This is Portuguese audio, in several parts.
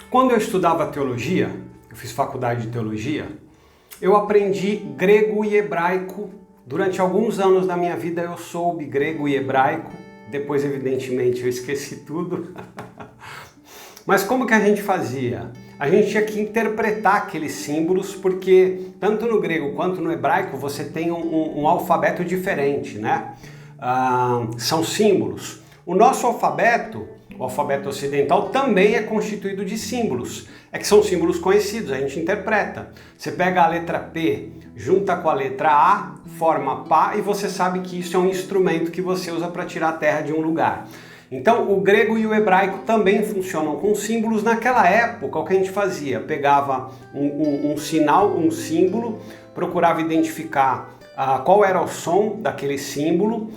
Quando eu estudava teologia, eu fiz faculdade de teologia, eu aprendi grego e hebraico. Durante alguns anos da minha vida eu soube grego e hebraico. Depois, evidentemente, eu esqueci tudo. Mas como que a gente fazia? A gente tinha que interpretar aqueles símbolos, porque tanto no grego quanto no hebraico você tem um alfabeto diferente, né? São símbolos. O nosso alfabeto, o alfabeto ocidental, também é constituído de símbolos. É que são símbolos conhecidos, a gente interpreta. Você pega a letra P, junta com a letra A, forma pá, e você sabe que isso é um instrumento que você usa para tirar a terra de um lugar. Então, o grego e o hebraico também funcionam com símbolos. Naquela época, o que a gente fazia? Pegava um sinal, um símbolo, procurava identificar qual era o som daquele símbolo,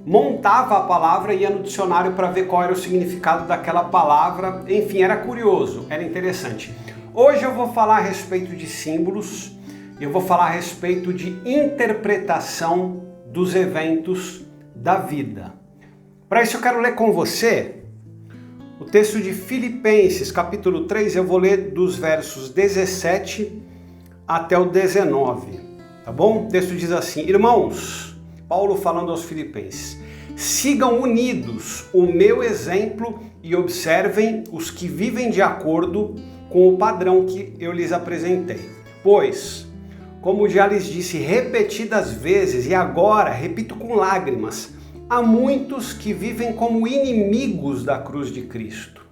montava a palavra e ia no dicionário para ver qual era o significado daquela palavra. Enfim, era curioso, era interessante. Hoje eu vou falar a respeito de símbolos, eu vou falar a respeito de interpretação dos eventos da vida. Para isso eu quero ler com você o texto de Filipenses, capítulo 3, eu vou ler dos versos 17 até o 19, tá bom? O texto diz assim: Irmãos, Paulo falando aos Filipenses, sigam unidos o meu exemplo e observem os que vivem de acordo com o padrão que eu lhes apresentei. Pois, como já lhes disse repetidas vezes e agora repito com lágrimas, há muitos que vivem como inimigos da cruz de Cristo.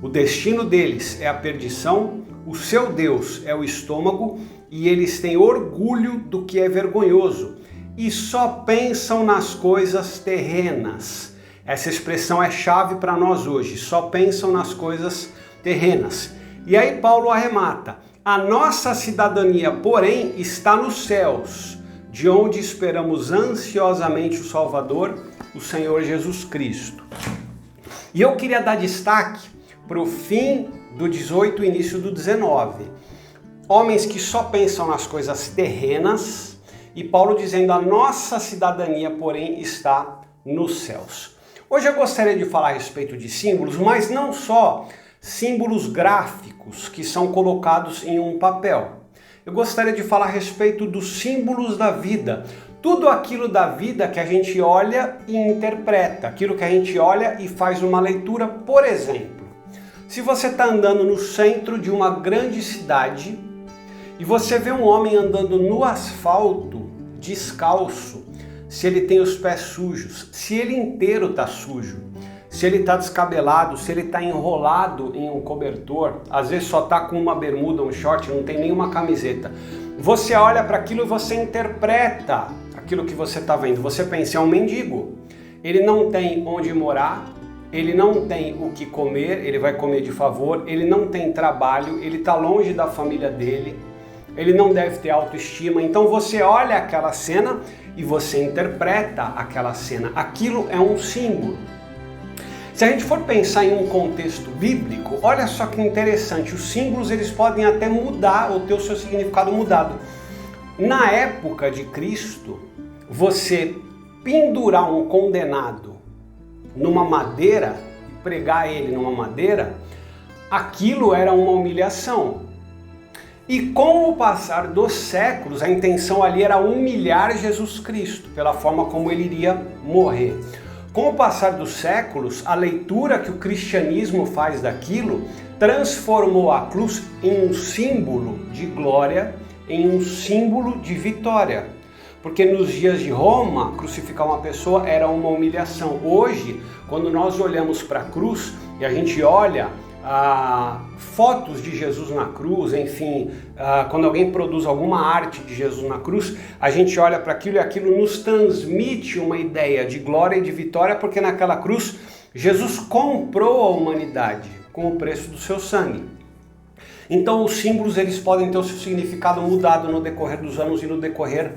O destino deles é a perdição, o seu Deus é o estômago e eles têm orgulho do que é vergonhoso e só pensam nas coisas terrenas. Essa expressão é chave para nós hoje, só pensam nas coisas terrenas. E aí Paulo arremata: a nossa cidadania, porém, está nos céus, de onde esperamos ansiosamente o Salvador, o Senhor Jesus Cristo. E eu queria dar destaque para o fim do 18 e início do 19. Homens que só pensam nas coisas terrenas, e Paulo dizendo: a nossa cidadania, porém, está nos céus. Hoje eu gostaria de falar a respeito de símbolos, mas não só símbolos gráficos que são colocados em um papel. Eu gostaria de falar a respeito dos símbolos da vida. Tudo aquilo da vida que a gente olha e interpreta, aquilo que a gente olha e faz uma leitura. Por exemplo, se você está andando no centro de uma grande cidade e você vê um homem andando no asfalto, descalço, se ele tem os pés sujos, se ele inteiro está sujo, se ele está descabelado, se ele está enrolado em um cobertor, às vezes só está com uma bermuda, um short, não tem nenhuma camiseta. Você olha para aquilo e você interpreta aquilo que você está vendo. Você pensa: é um mendigo. Ele não tem onde morar, ele não tem o que comer, ele vai comer de favor, ele não tem trabalho, ele está longe da família dele, ele não deve ter autoestima. Então você olha aquela cena e você interpreta aquela cena. Aquilo é um símbolo. Se a gente for pensar em um contexto bíblico, olha só que interessante, os símbolos eles podem até mudar ou ter o seu significado mudado. Na época de Cristo, você pendurar um condenado numa madeira, pregar ele numa madeira, aquilo era uma humilhação. E com o passar dos séculos, a intenção ali era humilhar Jesus Cristo, pela forma como ele iria morrer. Com o passar dos séculos, a leitura que o cristianismo faz daquilo transformou a cruz em um símbolo de glória, em um símbolo de vitória. Porque nos dias de Roma, crucificar uma pessoa era uma humilhação. Hoje, quando nós olhamos para a cruz e a gente olha fotos de Jesus na cruz, enfim, quando alguém produz alguma arte de Jesus na cruz, a gente olha para aquilo e aquilo nos transmite uma ideia de glória e de vitória, porque naquela cruz Jesus comprou a humanidade com o preço do seu sangue. Então os símbolos eles podem ter o seu significado mudado no decorrer dos anos e no decorrer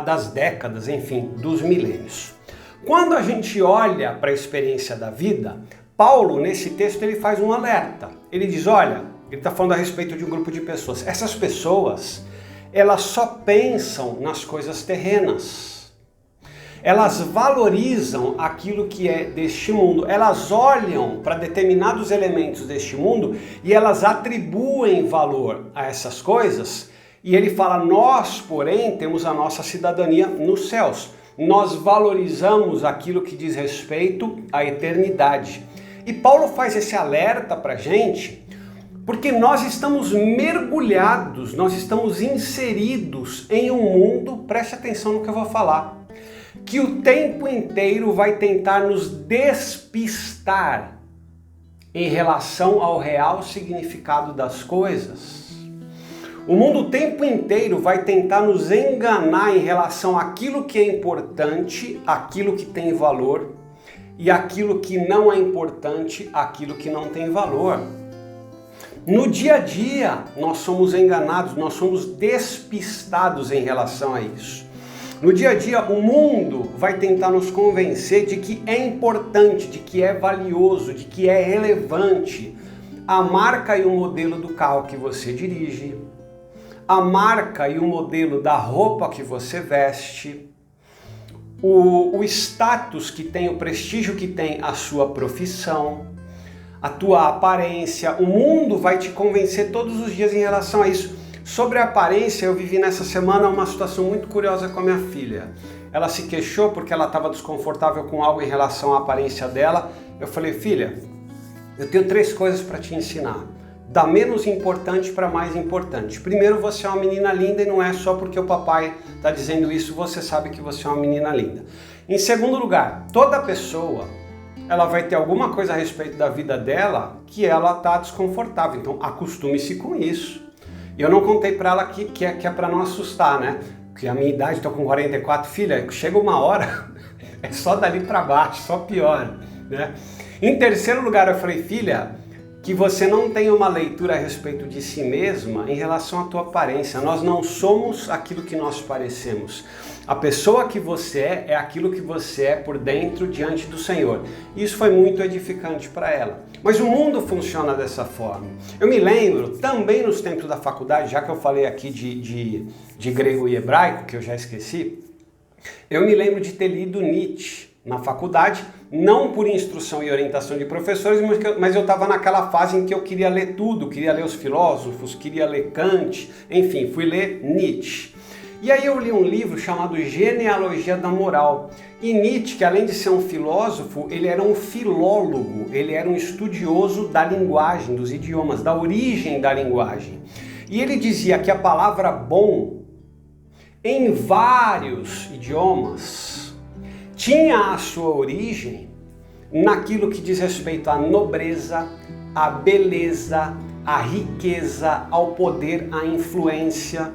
das décadas, enfim, dos milênios. Quando a gente olha para a experiência da vida, Paulo, nesse texto, ele faz um alerta. Ele diz, olha, ele está falando a respeito de um grupo de pessoas. Essas pessoas, elas só pensam nas coisas terrenas. Elas valorizam aquilo que é deste mundo. Elas olham para determinados elementos deste mundo e elas atribuem valor a essas coisas. E ele fala, nós, porém, temos a nossa cidadania nos céus. Nós valorizamos aquilo que diz respeito à eternidade. E Paulo faz esse alerta para a gente, porque nós estamos mergulhados, nós estamos inseridos em um mundo, preste atenção no que eu vou falar, que o tempo inteiro vai tentar nos despistar em relação ao real significado das coisas. O mundo o tempo inteiro vai tentar nos enganar em relação àquilo que é importante, aquilo que tem valor, e aquilo que não é importante, aquilo que não tem valor. No dia a dia, nós somos enganados, nós somos despistados em relação a isso. No dia a dia, o mundo vai tentar nos convencer de que é importante, de que é valioso, de que é relevante a marca e o modelo do carro que você dirige, a marca e o modelo da roupa que você veste, o status que tem, o prestígio que tem a sua profissão, a tua aparência. O mundo vai te convencer todos os dias em relação a isso. Sobre a aparência, eu vivi nessa semana uma situação muito curiosa com a minha filha. Ela se queixou porque ela estava desconfortável com algo em relação à aparência dela. Eu falei, filha, eu tenho 3 coisas para te ensinar. Da menos importante para mais importante. Primeiro, você é uma menina linda e não é só porque o papai está dizendo isso, você sabe que você é uma menina linda. Em segundo lugar, toda pessoa, ela vai ter alguma coisa a respeito da vida dela que ela está desconfortável. Então, acostume-se com isso. E eu não contei para ela que é para não assustar, né? Porque a minha idade, estou com 44, filha, chega uma hora, é só dali para baixo, só piora, né? Em terceiro lugar, eu falei, filha, que você não tenha uma leitura a respeito de si mesma em relação à tua aparência. Nós não somos aquilo que nós parecemos. A pessoa que você é aquilo que você é por dentro diante do Senhor. Isso foi muito edificante para ela. Mas o mundo funciona dessa forma. Eu me lembro, também nos tempos da faculdade, já que eu falei aqui de grego e hebraico, que eu já esqueci, eu me lembro de ter lido Nietzsche na faculdade, não por instrução e orientação de professores, mas eu estava naquela fase em que eu queria ler tudo, queria ler os filósofos, queria ler Kant, enfim, fui ler Nietzsche. E aí eu li um livro chamado Genealogia da Moral. E Nietzsche, que além de ser um filósofo, ele era um filólogo, ele era um estudioso da linguagem, dos idiomas, da origem da linguagem. E ele dizia que a palavra bom, em vários idiomas, tinha a sua origem naquilo que diz respeito à nobreza, à beleza, à riqueza, ao poder, à influência.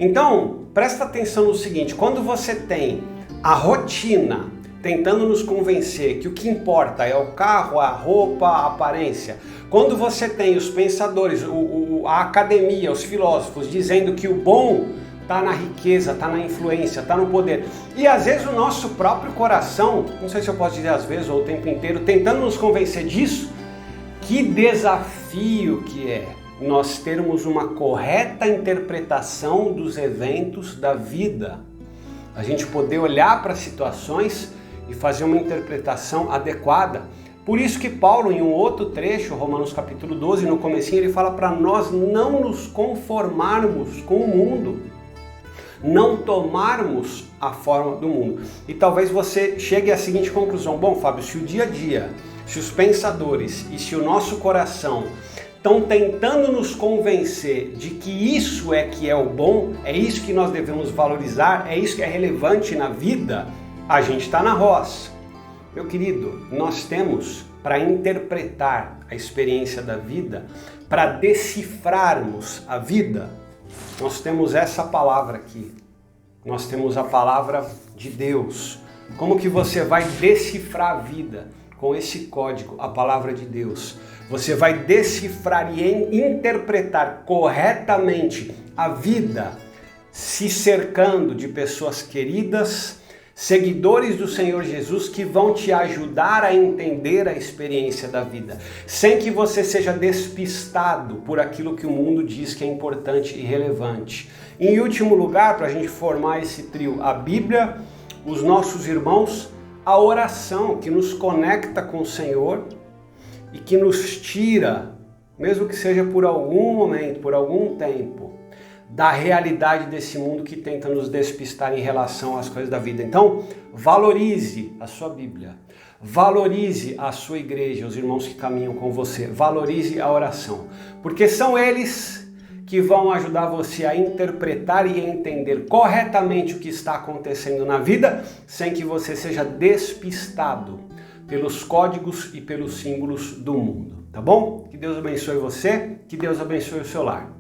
Então, presta atenção no seguinte, quando você tem a rotina tentando nos convencer que o que importa é o carro, a roupa, a aparência, quando você tem os pensadores, a academia, os filósofos dizendo que o bom está na riqueza, está na influência, está no poder. E às vezes o nosso próprio coração, não sei se eu posso dizer às vezes ou o tempo inteiro, tentando nos convencer disso, que desafio que é nós termos uma correta interpretação dos eventos da vida. A gente poder olhar para situações e fazer uma interpretação adequada. Por isso que Paulo, em um outro trecho, Romanos capítulo 12, no comecinho, ele fala para nós não nos conformarmos com o mundo, não tomarmos a forma do mundo. E talvez você chegue à seguinte conclusão, bom, Fábio, se o dia a dia, se os pensadores e se o nosso coração estão tentando nos convencer de que isso é que é o bom, é isso que nós devemos valorizar, é isso que é relevante na vida, a gente está na roça. Meu querido, nós temos para interpretar a experiência da vida, para decifrarmos a vida, nós temos essa palavra aqui. Nós temos a palavra de Deus. Como que você vai decifrar a vida? Com esse código, a palavra de Deus. Você vai decifrar e interpretar corretamente a vida, se cercando de pessoas queridas, seguidores do Senhor Jesus que vão te ajudar a entender a experiência da vida, sem que você seja despistado por aquilo que o mundo diz que é importante e relevante. Em último lugar, para a gente formar esse trio, a Bíblia, os nossos irmãos a oração, que nos conecta com o Senhor e que nos tira, mesmo que seja por algum momento, por algum tempo, da realidade desse mundo que tenta nos despistar em relação às coisas da vida. Então, valorize a sua Bíblia, valorize a sua igreja, os irmãos que caminham com você, valorize a oração, porque são eles que vão ajudar você a interpretar e a entender corretamente o que está acontecendo na vida, sem que você seja despistado pelos códigos e pelos símbolos do mundo, tá bom? Que Deus abençoe você, que Deus abençoe o seu lar.